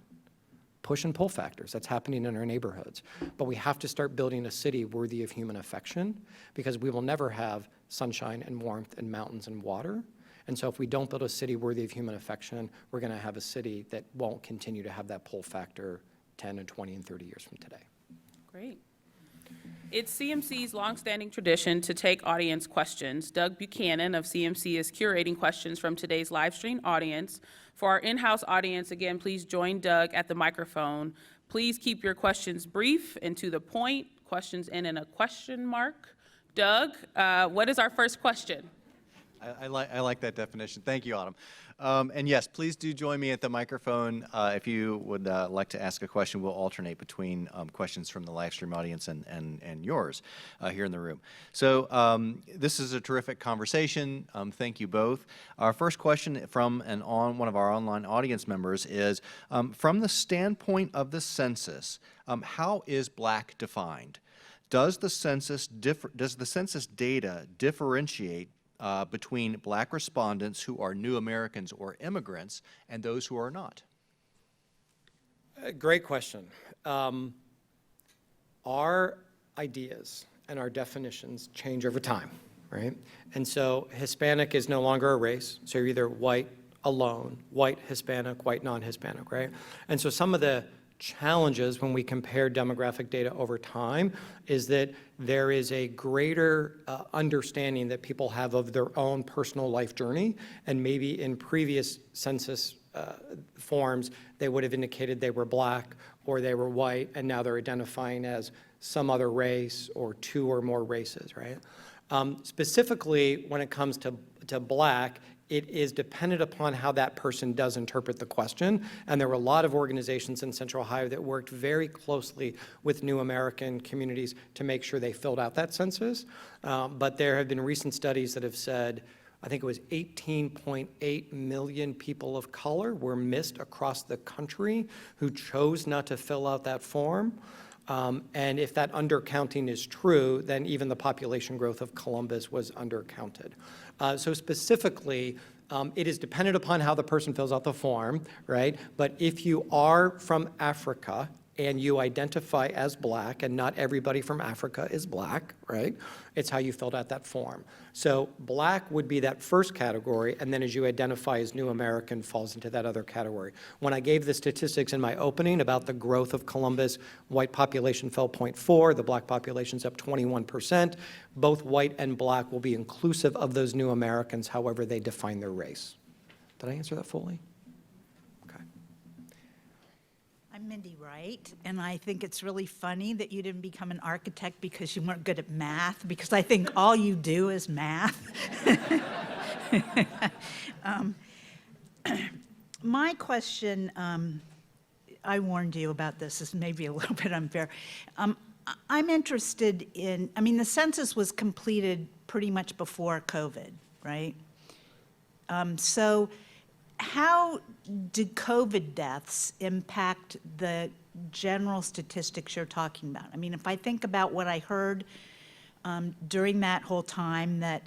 Push and pull factors, that's happening in our neighborhoods. But we have to start building a city worthy of human affection, because we will never have sunshine and warmth and mountains and water. And so if we don't build a city worthy of human affection, we're gonna have a city that won't continue to have that pull factor 10 and 20 and 30 years from today. Great. It's CMC's longstanding tradition to take audience questions. Doug Buchanan of CMC is curating questions from today's live stream audience. For our in-house audience, again, please join Doug at the microphone. Please keep your questions brief and to the point. Questions in a question mark. Doug, what is our first question? I like that definition. Thank you, Autumn. And yes, please do join me at the microphone. If you would like to ask a question, we'll alternate between questions from the live stream audience and yours here in the room. So this is a terrific conversation. Thank you both. Our first question from one of our online audience members is, from the standpoint of the census, how is Black defined? Does the census data differentiate between Black respondents who are new Americans or immigrants and those who are not? Great question. Our ideas and our definitions change over time, right? And so Hispanic is no longer a race, so you're either white alone, white Hispanic, white non-Hispanic, right? And so some of the challenges when we compare demographic data over time is that there is a greater understanding that people have of their own personal life journey, and maybe in previous census forms they would have indicated they were Black or they were white, and now they're identifying as some other race or two or more races, right? Specifically when it comes to Black, it is dependent upon how that person does interpret the question. And there were a lot of organizations in Central Ohio that worked very closely with new American communities to make sure they filled out that census. But there have been recent studies that have said, I think it was 18.8 million people of color were missed across the country who chose not to fill out that form. And if that undercounting is true, then even the population growth of Columbus was undercounted. So specifically, it is dependent upon how the person fills out the form, right? But if you are from Africa and you identify as Black, and not everybody from Africa is Black, right? It's how you filled out that form. So Black would be that first category, and then as you identify as new American falls into that other category. When I gave the statistics in my opening about the growth of Columbus, white population fell 0.4, the Black population's up 21%. Both white and Black will be inclusive of those new Americans, however they define their race. Did I answer that fully? I'm Mindy Wright, and I think it's really funny that you didn't become an architect because you weren't good at math, because I think all you do is math. My question, I warned you about this, is maybe a little bit unfair. I'm interested in, the census was completed pretty much before COVID, right? So how did COVID deaths impact the general statistics you're talking about? If I think about what I heard during that whole time, that,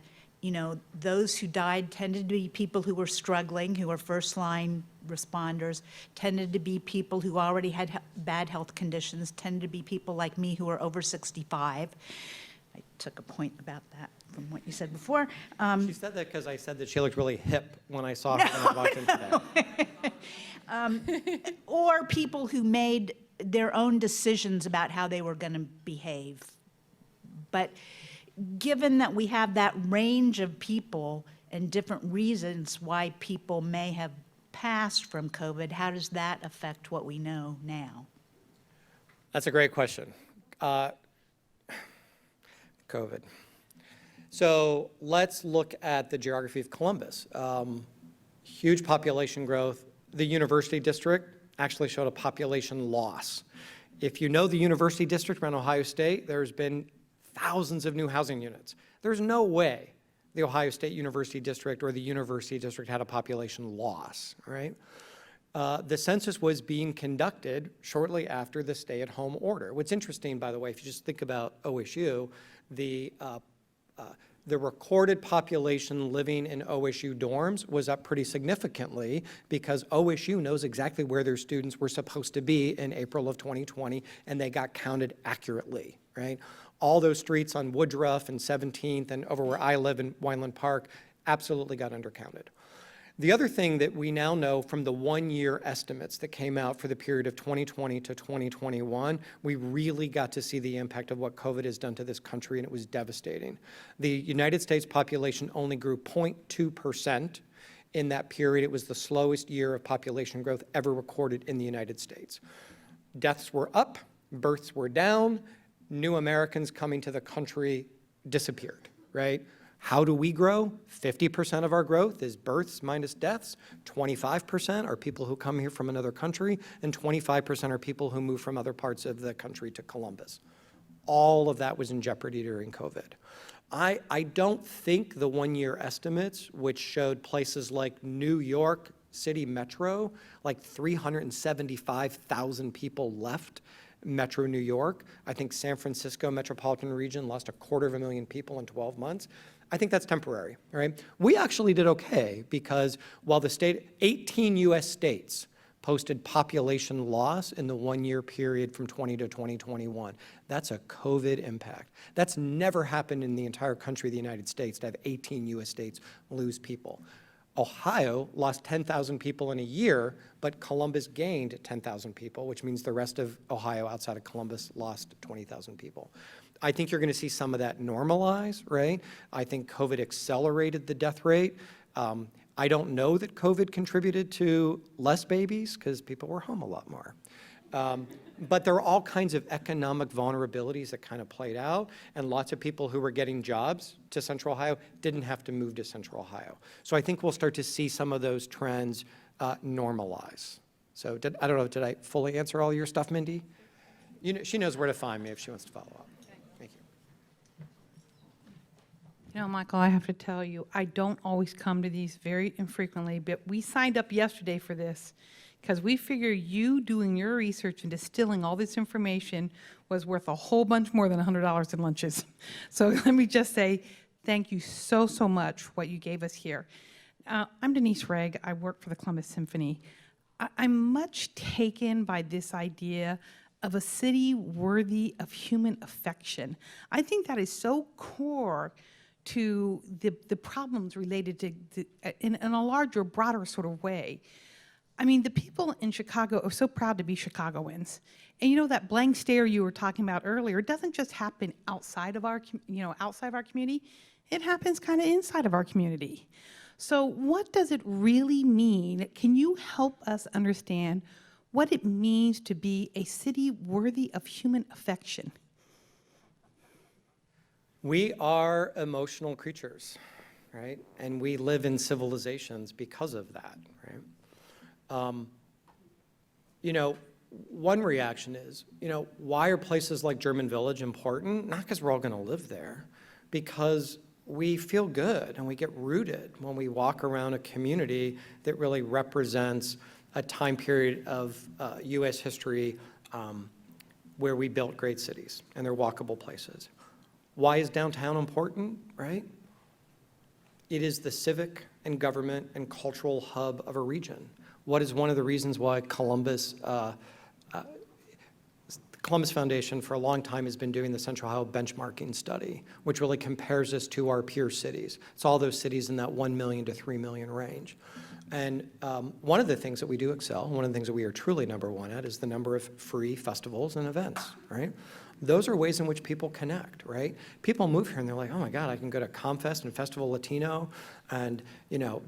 those who died tended to be people who were struggling, who were first-line responders, tended to be people who already had bad health conditions, tended to be people like me who are over 65. I took a point about that from what you said before. She said that because I said that she looked really hip when I saw her when I walked in today. Or people who made their own decisions about how they were going to behave. But given that we have that range of people and different reasons why people may have passed from COVID, how does that affect what we know now? That's a great question. COVID. So let's look at the geography of Columbus. Huge population growth. The University District actually showed a population loss. If you know the University District around Ohio State, there's been thousands of new housing units. There's no way the Ohio State University District or the University District had a population loss, right? The census was being conducted shortly after the stay-at-home order. What's interesting, by the way, if you just think about OSU, the the recorded population living in OSU dorms was up pretty significantly because OSU knows exactly where their students were supposed to be in April of 2020, and they got counted accurately, right? All those streets on Woodruff and 17th and over where I live in Wineland Park absolutely got undercounted. The other thing that we now know from the one-year estimates that came out for the period of 2020 to 2021, we really got to see the impact of what COVID has done to this country, and it was devastating. The United States population only grew 0.2% in that period. It was the slowest year of population growth ever recorded in the United States. Deaths were up, births were down, new Americans coming to the country disappeared, right? How do we grow? 50% of our growth is births minus deaths, 25% are people who come here from another country, and 25% are people who move from other parts of the country to Columbus. All of that was in jeopardy during COVID. I don't think the one-year estimates, which showed places like New York City Metro, like 375,000 people left Metro New York. I think San Francisco metropolitan region lost 250,000 people in 12 months. I think that's temporary, right? We actually did okay because while 18 US states posted population loss in the one-year period from 20 to 2021. That's a COVID impact. That's never happened in the entire country of the United States to have 18 US states lose people. Ohio lost 10,000 people in a year, but Columbus gained 10,000 people, which means the rest of Ohio outside of Columbus lost 20,000 people. I think you're going to see some of that normalize, right? I think COVID accelerated the death rate. I don't know that COVID contributed to less babies because people were home a lot more. But there are all kinds of economic vulnerabilities that kind of played out, and lots of people who were getting jobs to Central Ohio didn't have to move to Central Ohio. So I think we'll start to see some of those trends normalize. So I don't know, did I fully answer all your stuff, Mindy? You know, she knows where to find me if she wants to follow up. Thank you. You know, Michael, I have to tell you, I don't always come to these very infrequently, but we signed up yesterday for this because we figure you doing your research and distilling all this information was worth a whole bunch more than $100 in lunches. So let me just say thank you so, so much for what you gave us here. I'm Denise Regg. I work for the Columbus Symphony. I'm much taken by this idea of a city worthy of human affection. I think that is so core to the problems related to, in a larger, broader sort of way. I mean, the people in Chicago are so proud to be Chicagoans. And you know, that blank stare you were talking about earlier, it doesn't just happen outside of our, outside of our community, it happens kind of inside of our community. So what does it really mean? Can you help us understand what it means to be a city worthy of human affection? We are emotional creatures, right? And we live in civilizations because of that, right? You know, one reaction is, why are places like German Village important? Not because we're all going to live there, because we feel good and we get rooted when we walk around a community that really represents a time period of U.S. history where we built great cities and they're walkable places. Why is downtown important, right? It is the civic and government and cultural hub of a region. What is one of the reasons why Columbus Foundation for a long time has been doing the Central Ohio benchmarking study, which really compares us to our peer cities. It's all those cities in that 1 million to 3 million range. And one of the things that we do excel, one of the things that we are truly #1 at is the number of free festivals and events, right? Those are ways in which people connect, right? People move here and they're like, oh my God, I can go to ComFest and Festival Latino and,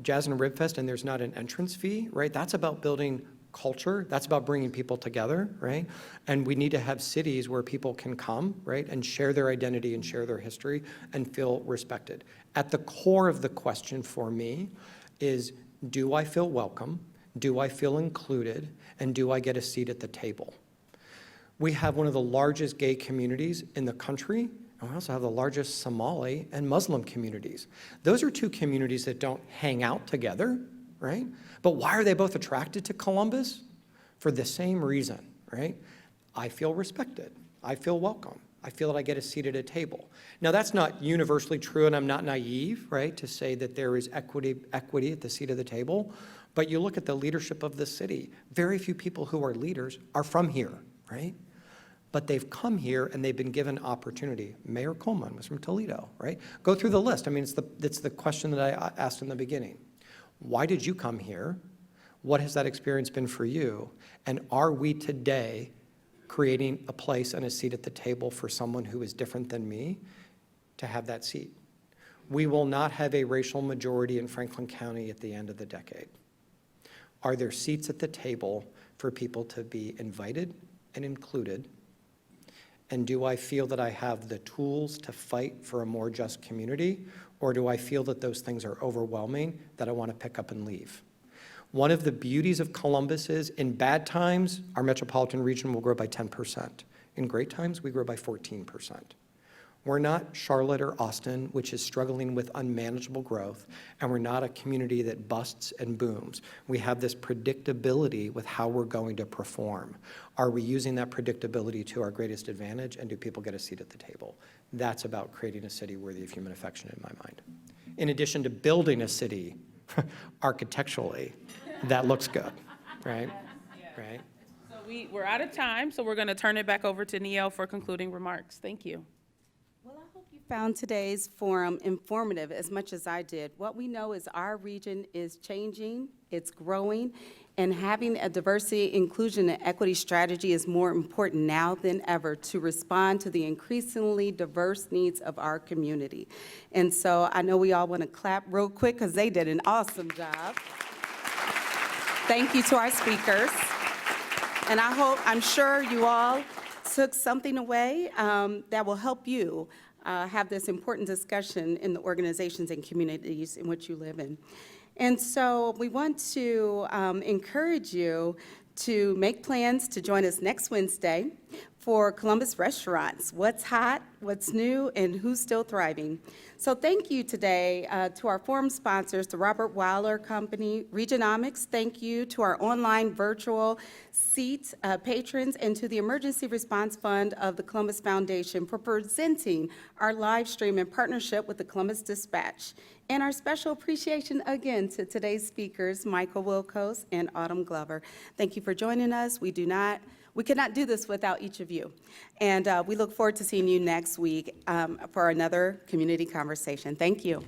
Jazz and Ribfest and there's not an entrance fee, right? That's about building culture. That's about bringing people together, right? And we need to have cities where people can come, right, and share their identity and share their history and feel respected. At the core of the question for me is, do I feel welcome? Do I feel included? And do I get a seat at the table? We have one of the largest gay communities in the country, and we also have the largest Somali and Muslim communities. Those are two communities that don't hang out together, right? But why are they both attracted to Columbus? For the same reason, right? I feel respected. I feel welcome, I feel that I get a seat at a table. Now, that's not universally true, and I'm not naive, right, to say that there is equity at the seat of the table. But you look at the leadership of the city, very few people who are leaders are from here, right? But they've come here and they've been given opportunity. Mayor Coleman was from Toledo, right? Go through the list. I mean, it's the question that I asked in the beginning. Why did you come here? What has that experience been for you? And are we today creating a place and a seat at the table for someone who is different than me to have that seat? We will not have a racial majority in Franklin County at the end of the decade. Are there seats at the table for people to be invited and included? And do I feel that I have the tools to fight for a more just community? Or do I feel that those things are overwhelming that I want to pick up and leave? One of the beauties of Columbus is in bad times, our metropolitan region will grow by 10%. In great times, we grow by 14%. We're not Charlotte or Austin, which is struggling with unmanageable growth, and we're not a community that busts and booms. We have this predictability with how we're going to perform. Are we using that predictability to our greatest advantage, and do people get a seat at the table? That's about creating a city worthy of human affection in my mind. In addition to building a city architecturally that looks good, right? Right? So we're out of time, so we're going to turn it back over to Neil for concluding remarks. Thank you. Well, I hope you found today's forum informative as much as I did. What we know is our region is changing, it's growing, and having a diversity, inclusion, and equity strategy is more important now than ever to respond to the increasingly diverse needs of our community. And so I know we all want to clap real quick because they did an awesome job. Thank you to our speakers. And I'm sure you all took something away that will help you have this important discussion in the organizations and communities in which you live in. And so we want to encourage you to make plans to join us next Wednesday for Columbus Restaurants, What's Hot, What's New, and Who's Still Thriving. So thank you today to our forum sponsors, the Robert Weiler Company, Regionomics. Thank you to our online virtual seat patrons and to the Emergency Response Fund of the Columbus Foundation for presenting our live stream in partnership with the Columbus Dispatch. And our special appreciation again to today's speakers, Michael Wilkos and Autumn Glover. Thank you for joining us. We could not do this without each of you. And we look forward to seeing you next week for another community conversation. Thank you.